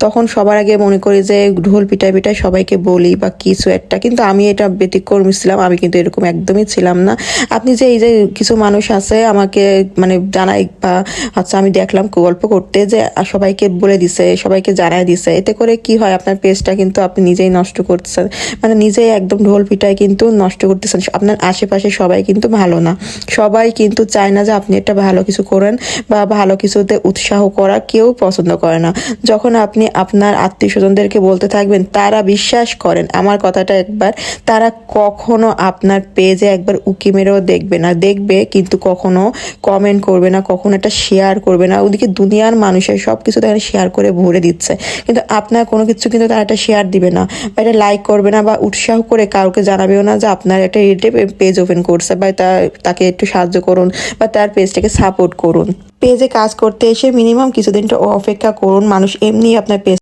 তখন সবার আগে মনে করি যে ঢোল পিটায় পিটায় সবাইকে বলি বা কিছু একটা, কিন্তু আমি এটা ব্যতিক্রমী ছিলাম, আমি কিন্তু এরকম একদমই ছিলাম না। আপনি যে এই যে কিছু মানুষ আছে আমাকে মানে জানাই বা আচ্ছা আমি দেখলাম গল্প করতে যে সবাইকে বলে দিছে, সবাইকে জানাই দিছে, এতে করে কি হয় আপনার পেজটা কিন্তু আপনি নিজেই নষ্ট করতেছেন, মানে নিজেই একদম ঢোল পিটায় কিন্তু নষ্ট করতেছেন। আপনার আশেপাশে সবাই কিন্তু ভালো না, সবাই কিন্তু চায় না যে আপনি একটা ভালো কিছু করেন বা ভালো কিছুতে উৎসাহ করা কেউ পছন্দ করে না। যখন আপনি আপনার আত্মীয় স্বজনদেরকে বলতে থাকবেন, তারা বিশ্বাস করেন আমার কথাটা একবার, তারা কখনো আপনার পেজে একবার উকি মেরেও দেখবে না, দেখবে কিন্তু কখনো কমেন্ট করবে না, কখনো একটা শেয়ার করবে না। ওদিকে দুনিয়ার মানুষের সব কিছু তারা শেয়ার করে ভরে দিচ্ছে, কিন্তু আপনার কোনো কিছু কিন্তু তারা একটা শেয়ার দিবে না বা এটা লাইক করবে না বা উৎসাহ করে কাউকে জানাবেও না যে আপনার একটা রিলেটিভ পেজ ওপেন করছে বা তাকে একটু সাহায্য করুন বা তার পেজটাকে সাপোর্ট করুন। পেজে কাজ করতে এসে মিনিমাম কিছুদিনটা অপেক্ষা করুন, মানুষ এমনি আপনার